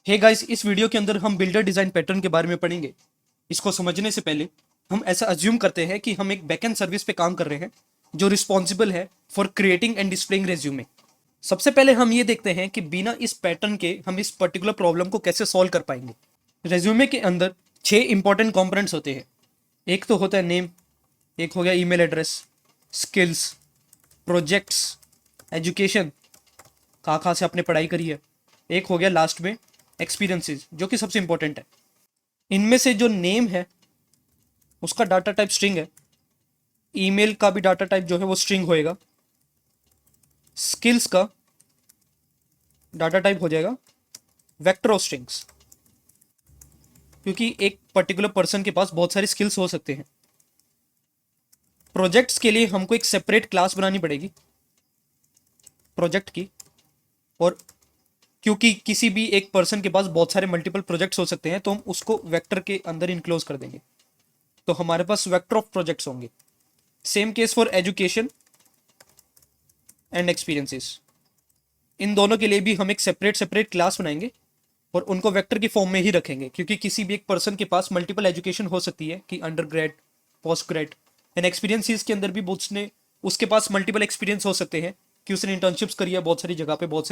Hey guys, इस video के अंदर हम बिल्डर डिजाइन पैटर्न के बारे में पढ़ेंगे। इसको समझने से पहले हम ऐसा अज्यूम करते हैं कि हम एक बैकएंड सर्विस पे काम कर रहे हैं जो रिस्पॉन्सिबल है for creating and displaying resume. सबसे पहले हम ये देखते हैं कि बिना इस पैटर्न के हम इस पर्टिकुलर प्रॉब्लम को कैसे सॉल्व कर पाएंगे। रेज्यूमे के अंदर 6 इंपॉर्टेंट कंपोनेंट्स होते हैं। एक तो होता है नेम, एक हो गया email address, skills, projects, education, कहाँ से आपने पढ़ाई करी है, एक हो गया लास्ट में एक्सपीरियंसेस, जो कि सबसे इंपॉर्टेंट है। इनमें से जो नेम है उसका डाटा टाइप स्ट्रिंग है, ईमेल का भी डाटा टाइप जो है वो स्ट्रिंग होएगा, स्किल्स का डाटा टाइप हो जाएगा वेक्टर ऑफ स्ट्रिंग्स, क्योंकि एक पर्टिकुलर पर्सन के पास बहुत सारी स्किल्स हो सकते हैं। प्रोजेक्ट्स के लिए हमको एक सेपरेट क्लास बनानी पड़ेगी प्रोजेक्ट की, और क्योंकि किसी भी एक पर्सन के पास बहुत सारे मल्टीपल प्रोजेक्ट्स हो सकते हैं तो हम उसको वेक्टर के अंदर इनक्लोज कर देंगे, तो हमारे पास वेक्टर ऑफ प्रोजेक्ट्स होंगे। Same case for education and experiences. इन दोनों के लिए भी हम एक सेपरेट सेपरेट क्लास बनाएंगे और उनको वेक्टर की फॉर्म में ही रखेंगे, क्योंकि किसी भी एक पर्सन के पास मल्टीपल एजुकेशन हो सकती है कि under grade, post grade and experiences के अंदर भी उसके पास मल्टीपल एक्सपीरियंस हो सकते हैं कि उसने इंटर्नशिप्स करी है बहुत सारी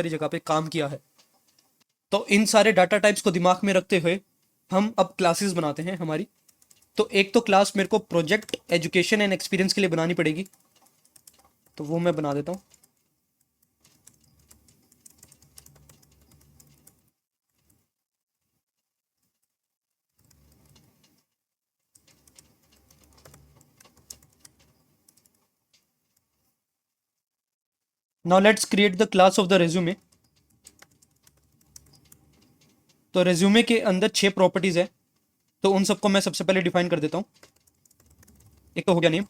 जगह पे काम किया है। तो इन सारे डाटा टाइप्स को दिमाग में रखते हुए हम अब क्लासेस बनाते हैं हमारी। तो एक तो क्लास मेरे को प्रोजेक्ट, एजुकेशन एंड एक्सपीरियंस के लिए बनानी पड़ेगी, तो वो मैं बना देता हूँ। Now let's create the class of the resume. तो रेज्यूमे के अंदर 6 प्रॉपर्टीज है, तो उन सबको मैं सबसे पहले डिफाइन कर देता हूँ। एक तो हो गया name,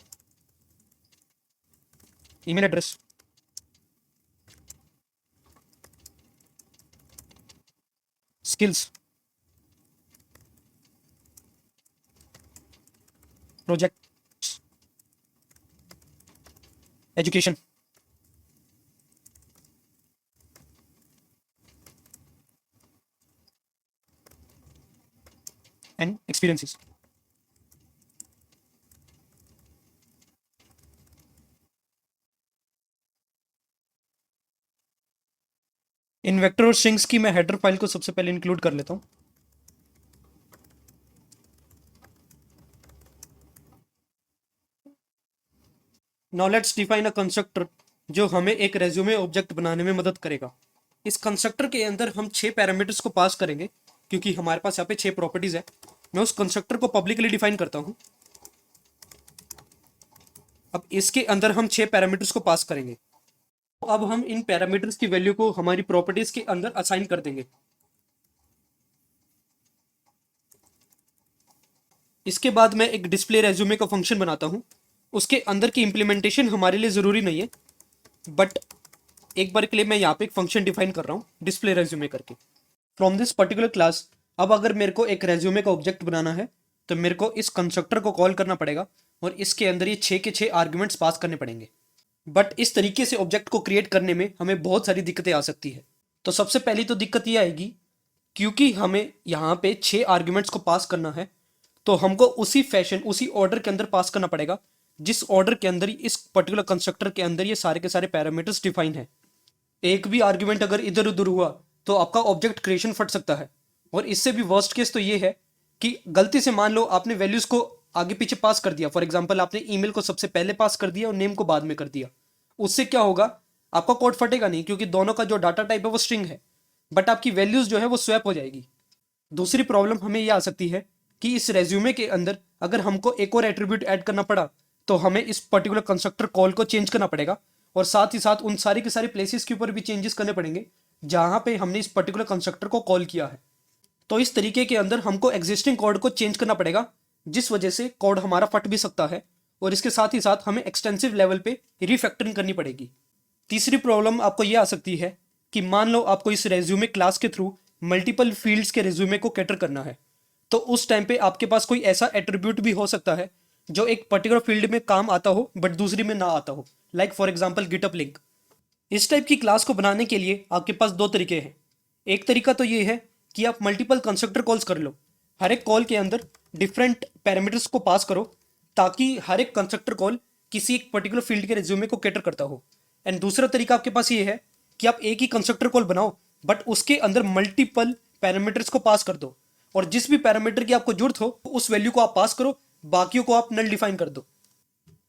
email address, skills, project, education and experiences. In vector और स्ट्रिंग्स की मैं हेडर फाइल को सबसे पहले इंक्लूड कर लेता हूँ। Now let's define a constructor जो हमें एक रेज्यूमे ऑब्जेक्ट बनाने में मदद करेगा। इस कंस्ट्रक्टर के अंदर हम 6 पैरामीटर्स को पास करेंगे, क्योंकि हमारे पास यहाँ पे 6 प्रॉपर्टीज है। मैं उस कंस्ट्रक्टर को पब्लिकली डिफाइन करता हूँ। अब इसके अंदर हम 6 पैरामीटर्स को पास करेंगे। अब हम इन पैरामीटर्स की वैल्यू को हमारी प्रॉपर्टीज के अंदर असाइन कर देंगे। इसके बाद मैं एक डिस्प्ले रेज्यूमे का फंक्शन बनाता हूँ। उसके अंदर की इंप्लीमेंटेशन हमारे लिए ज़रूरी नहीं है, बट एक बार के लिए मैं यहाँ पे एक फंक्शन डिफाइन कर रहा हूँ डिस्प्ले रेज्यूमे करके फ्रॉम दिस पर्टिकुलर क्लास। अब अगर मेरे को एक रेज्यूमे का ऑब्जेक्ट बनाना है तो मेरे को इस कंस्ट्रक्टर को कॉल करना पड़ेगा और इसके अंदर ये 6 के 6 आर्ग्यूमेंट्स पास करने पड़ेंगे। बट इस तरीके से ऑब्जेक्ट को क्रिएट करने में हमें बहुत सारी दिक्कतें आ सकती है। तो सबसे पहली तो दिक्कत ये आएगी, क्योंकि हमें यहाँ पे 6 आर्ग्यूमेंट्स को पास करना है तो हमको उसी फैशन, उसी ऑर्डर के अंदर पास करना पड़ेगा जिस ऑर्डर के अंदर इस पर्टिकुलर कंस्ट्रक्टर के अंदर ये सारे के सारे पैरामीटर्स डिफाइन है। एक भी आर्ग्यूमेंट अगर इधर उधर हुआ तो आपका ऑब्जेक्ट क्रिएशन फट सकता है। और इससे भी वर्स्ट केस तो ये है कि गलती से मान लो आपने वैल्यूज को आगे पीछे पास कर दिया। फॉर एग्जाम्पल, आपने ईमेल को सबसे पहले पास कर दिया और नेम को बाद में कर दिया। उससे क्या होगा, आपका कोड फटेगा नहीं, क्योंकि दोनों का जो डाटा टाइप है वो स्ट्रिंग है, बट आपकी वैल्यूज जो है वो स्वैप हो जाएगी। दूसरी प्रॉब्लम हमें यह आ सकती है कि इस रेज्यूमे के अंदर अगर हमको एक और एट्रीब्यूट ऐड करना पड़ा तो हमें इस पर्टिकुलर कंस्ट्रक्टर कॉल को चेंज करना पड़ेगा, और साथ ही साथ उन सारी के सारी प्लेसेस के ऊपर भी चेंजेस करने पड़ेंगे जहां पे हमने इस पर्टिकुलर कंस्ट्रक्टर को कॉल किया है। तो इस तरीके के अंदर हमको एग्जिस्टिंग कोड को चेंज करना पड़ेगा, जिस वजह से कोड हमारा फट भी सकता है, और इसके साथ ही साथ हमें एक्सटेंसिव लेवल पे रिफैक्टरिंग करनी पड़ेगी। तीसरी प्रॉब्लम आपको यह आ सकती है कि मान लो आपको इस रेज्यूमे क्लास के थ्रू मल्टीपल फील्ड्स के रेज्यूमे को कैटर करना है, तो उस टाइम पे आपके पास कोई ऐसा एट्रीब्यूट भी हो सकता है जो एक पर्टिकुलर फील्ड में काम आता हो बट दूसरी में ना आता हो, like for example GitHub link. इस टाइप की क्लास को बनाने के लिए आपके पास दो तरीके हैं। एक तरीका तो ये है कि आप मल्टीपल कंस्ट्रक्टर कॉल्स कर लो। हर एक कॉल के अंदर डिफरेंट पैरामीटर्स को पास करो ताकि हर एक कंस्ट्रक्टर कॉल किसी एक पर्टिकुलर फील्ड के रिज्यूमे को कैटर करता हो। एंड दूसरा तरीका आपके पास ये है कि आप एक ही कंस्ट्रक्टर कॉल बनाओ बट उसके अंदर मल्टीपल पैरामीटर्स को पास कर दो, और जिस भी पैरामीटर की आपको जरूरत हो उस वैल्यू को आप पास करो, बाकियों को आप नल डिफाइन कर दो।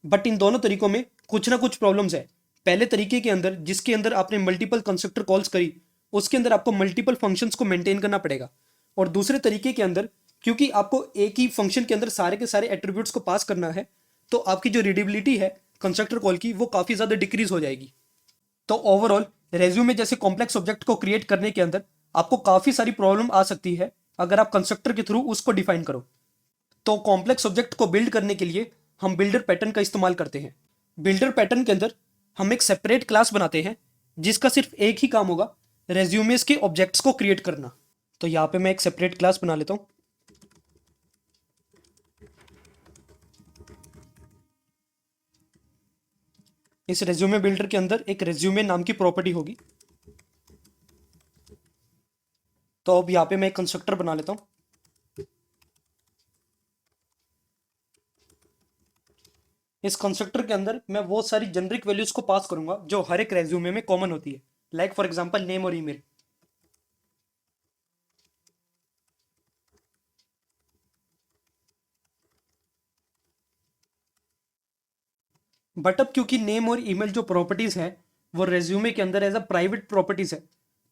बट इन दोनों तरीकों में कुछ ना कुछ प्रॉब्लम्स है। पहले तरीके के अंदर जिसके अंदर आपने मल्टीपल कंस्ट्रक्टर कॉल्स करी उसके अंदर आपको मल्टीपल फंक्शंस को मेंटेन करना पड़ेगा, और दूसरे तरीके के अंदर क्योंकि आपको एक ही फंक्शन के अंदर सारे के सारे एट्रीब्यूट्स को पास करना है तो आपकी जो रीडेबिलिटी है कंस्ट्रक्टर कॉल की वो काफ़ी ज़्यादा डिक्रीज हो जाएगी। तो ओवरऑल रेज्यूमे जैसे कॉम्प्लेक्स ऑब्जेक्ट को क्रिएट करने के अंदर आपको काफ़ी सारी प्रॉब्लम आ सकती है अगर आप कंस्ट्रक्टर के थ्रू उसको डिफाइन करो। तो कॉम्प्लेक्स ऑब्जेक्ट को बिल्ड करने के लिए हम बिल्डर पैटर्न का इस्तेमाल करते हैं। बिल्डर पैटर्न के अंदर हम एक सेपरेट क्लास बनाते हैं जिसका सिर्फ एक ही काम होगा, रेज्यूमेस के ऑब्जेक्ट्स को क्रिएट करना। तो यहाँ पे मैं एक सेपरेट क्लास बना लेता हूँ। इस रेज्यूमे बिल्डर के अंदर एक रेज्यूमे नाम की प्रॉपर्टी होगी। तो अब यहाँ पे मैं एक कंस्ट्रक्टर बना लेता हूँ। इस कंस्ट्रक्टर के अंदर मैं वो सारी जेनरिक वैल्यूज को पास करूंगा जो हर एक रेज्यूमे में कॉमन होती है, लाइक फॉर एग्जांपल नेम और ईमेल। बट अब क्योंकि नेम और ईमेल जो प्रॉपर्टीज है वो रेज्यूमे के अंदर एज अ प्राइवेट प्रॉपर्टीज है,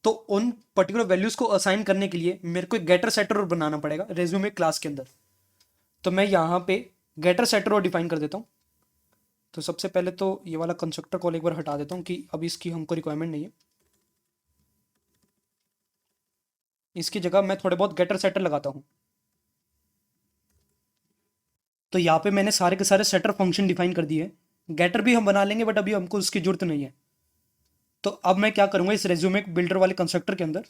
तो उन पर्टिकुलर वैल्यूज को असाइन करने के लिए मेरे को एक गेटर सेटर और बनाना पड़ेगा रेज्यूमे क्लास के अंदर। तो मैं यहाँ पे गेटर सेटर और डिफाइन कर देता हूँ। तो सबसे पहले तो ये वाला कंस्ट्रक्टर कॉल एक बार हटा देता हूँ कि अभी इसकी हमको रिक्वायरमेंट नहीं है। इसकी जगह मैं थोड़े बहुत गेटर सेटर लगाता हूँ। तो यहाँ पे मैंने सारे के सारे सेटर फंक्शन डिफाइन कर दिए हैं। गेटर भी हम बना लेंगे बट अभी हमको उसकी जरूरत नहीं है। तो अब मैं क्या करूँगा, इस रेज्यूमे बिल्डर वाले कंस्ट्रक्टर के अंदर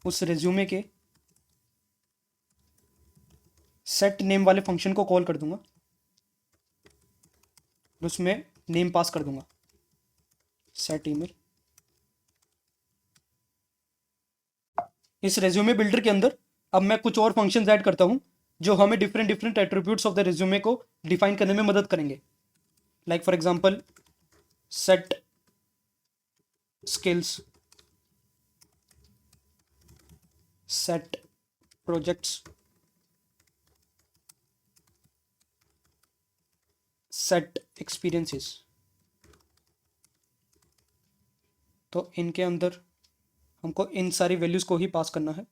उस रेज्यूमे के सेट नेम वाले फंक्शन को कॉल कर दूंगा, उसमें नेम पास कर दूंगा सेट ईमेल। इस रेज्यूमे बिल्डर के अंदर अब मैं कुछ और फंक्शंस ऐड करता हूं जो हमें different different attributes of the resume को डिफाइन करने में मदद करेंगे, like for example set skills, set projects, set experiences. तो इनके अंदर हमको इन सारी वैल्यूज को ही पास करना है।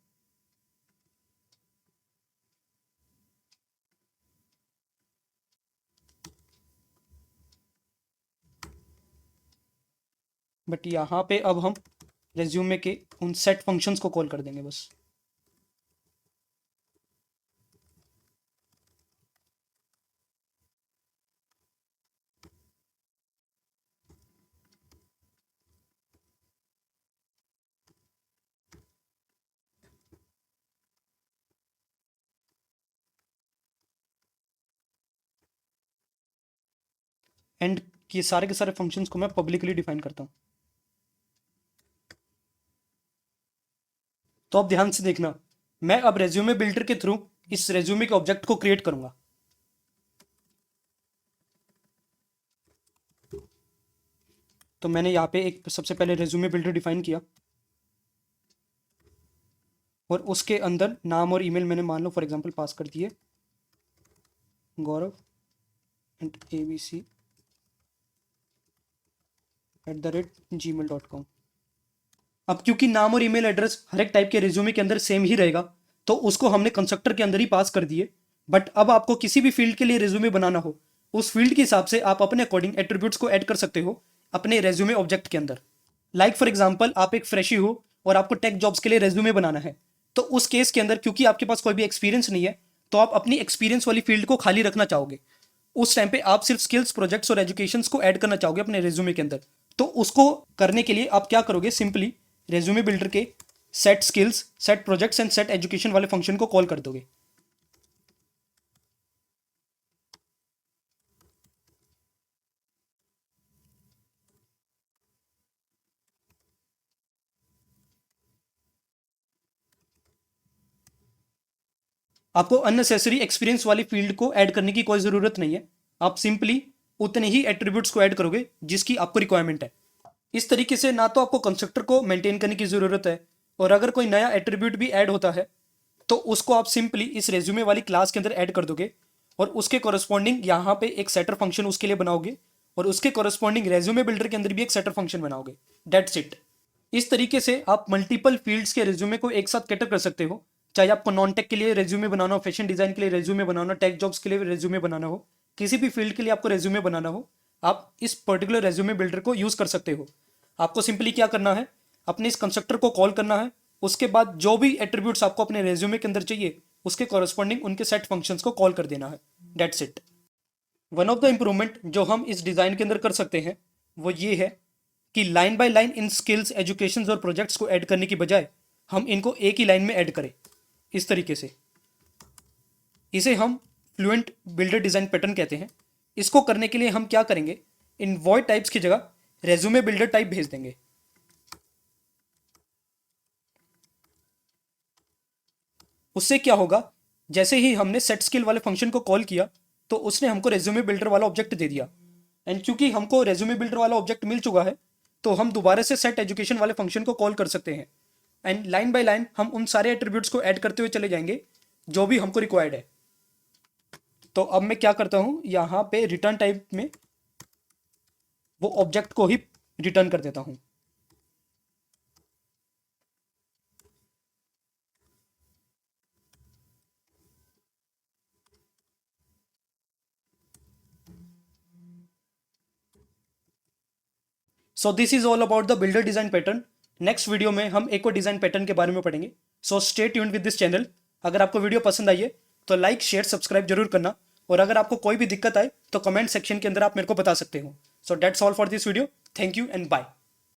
बट यहाँ पे अब हम रेज्यूमे के उन सेट फंक्शंस को कॉल कर देंगे बस। एंड ये सारे के सारे फंक्शंस को मैं पब्लिकली डिफाइन करता हूँ। तो अब ध्यान से देखना, मैं अब रेज्यूमे बिल्डर के थ्रू इस रेज्यूमे के ऑब्जेक्ट को क्रिएट करूंगा। तो मैंने यहाँ पे एक सबसे पहले रेज्यूमे बिल्डर डिफाइन किया और उसके अंदर नाम और ईमेल मैंने मान लो फॉर एग्जांपल पास कर दिए, gaurav@abc@gmail.com। अब क्योंकि नाम और ईमेल एड्रेस हर एक टाइप के रिज्यूमे के अंदर सेम ही रहेगा तो उसको हमने कंस्ट्रक्टर के अंदर ही पास कर दिए। बट अब आपको किसी भी फील्ड के लिए रिज्यूमे बनाना हो उस फील्ड के हिसाब से आप अपने अकॉर्डिंग एट्रीब्यूट्स को ऐड कर सकते हो अपने रेज्यूमे ऑब्जेक्ट के अंदर। लाइक फॉर एग्जांपल आप एक फ्रेशी हो और आपको टेक जॉब्स के लिए रेज्यूमे बनाना है, तो उस केस के अंदर क्योंकि आपके पास कोई भी एक्सपीरियंस नहीं है तो आप अपनी एक्सपीरियंस वाली फील्ड को खाली रखना चाहोगे। उस टाइम पे आप सिर्फ स्किल्स, प्रोजेक्ट्स और एजुकेशंस को ऐड करना चाहोगे अपने रेज्यूमे के अंदर। तो उसको करने के लिए आप क्या करोगे, सिंपली रेज्यूमे बिल्डर के set skills, set projects and set education वाले फंक्शन को कॉल कर दोगे। आपको अननेसेसरी एक्सपीरियंस वाली फील्ड को ऐड करने की कोई ज़रूरत नहीं है। आप सिंपली उतने ही एट्रीब्यूट्स को ऐड करोगे जिसकी आपको रिक्वायरमेंट है। इस तरीके से ना तो आपको कंस्ट्रक्टर को मेंटेन करने की ज़रूरत है, और अगर कोई नया एट्रीब्यूट भी ऐड होता है तो उसको आप सिंपली इस रेज्यूमे वाली क्लास के अंदर ऐड कर दोगे, और उसके कॉरस्पॉन्डिंग यहाँ पे एक सेटर फंक्शन उसके लिए बनाओगे, और उसके कॉरस्पॉन्डिंग रेज्यूमे बिल्डर के अंदर भी एक सेटर फंक्शन बनाओगे। That's it. इस तरीके से आप मल्टीपल फील्ड्स के रेज्यूमे को एक साथ कैटर कर सकते हो। चाहे आपको नॉन टेक के लिए रेज्यूमे बनाना हो, फैशन डिजाइन के लिए रेज्यूमे बनाना हो, टेक जॉब्स के लिए रेज्यूमे बनाना हो, किसी भी फील्ड के लिए आपको रेज्यूमे बनाना हो, आप इस पर्टिकुलर रेज्यूमे बिल्डर को यूज कर सकते हो। आपको सिंपली क्या करना है, अपने इस कंस्ट्रक्टर को कॉल करना है, उसके बाद जो भी एट्रीब्यूट्स आपको अपने रेज्यूमे के अंदर चाहिए उसके कॉरस्पॉन्डिंग उनके सेट फंक्शंस को कॉल कर देना है। That's it. One of the improvement जो हम इस डिज़ाइन के अंदर कर सकते हैं वो ये है कि line by line in skills, education और प्रोजेक्ट्स को ऐड करने की बजाय हम इनको एक ही लाइन में ऐड करें। इस तरीके से इसे हम फ्लुएंट बिल्डर डिज़ाइन पैटर्न कहते हैं। इसको करने के लिए हम क्या करेंगे, इन वॉइड टाइप्स की जगह रेज्यूमे बिल्डर टाइप भेज देंगे। उससे क्या होगा, जैसे ही हमने सेट स्किल वाले फंक्शन को कॉल किया तो उसने हमको रेज्यूमे बिल्डर वाला ऑब्जेक्ट दे दिया। एंड क्योंकि हमको रेज्यूमे बिल्डर वाला ऑब्जेक्ट मिल चुका है तो हम दोबारा से सेट एजुकेशन वाले फंक्शन को कॉल कर सकते हैं। एंड लाइन बाय लाइन हम उन सारे एट्रीब्यूट्स को ऐड करते हुए चले जाएंगे जो भी हमको रिक्वायर्ड है। तो अब मैं क्या करता हूं, यहाँ पे रिटर्न टाइप में वो ऑब्जेक्ट को ही रिटर्न कर देता हूं। So this is all about the builder design pattern. Next video में हम एक और डिजाइन पैटर्न के बारे में पढ़ेंगे। So stay tuned with this channel. अगर आपको वीडियो पसंद आई है तो लाइक शेयर सब्सक्राइब जरूर करना, और अगर आपको कोई भी दिक्कत आए तो कमेंट सेक्शन के अंदर आप मेरे को बता सकते हो। So that's all for this video. Thank you and bye.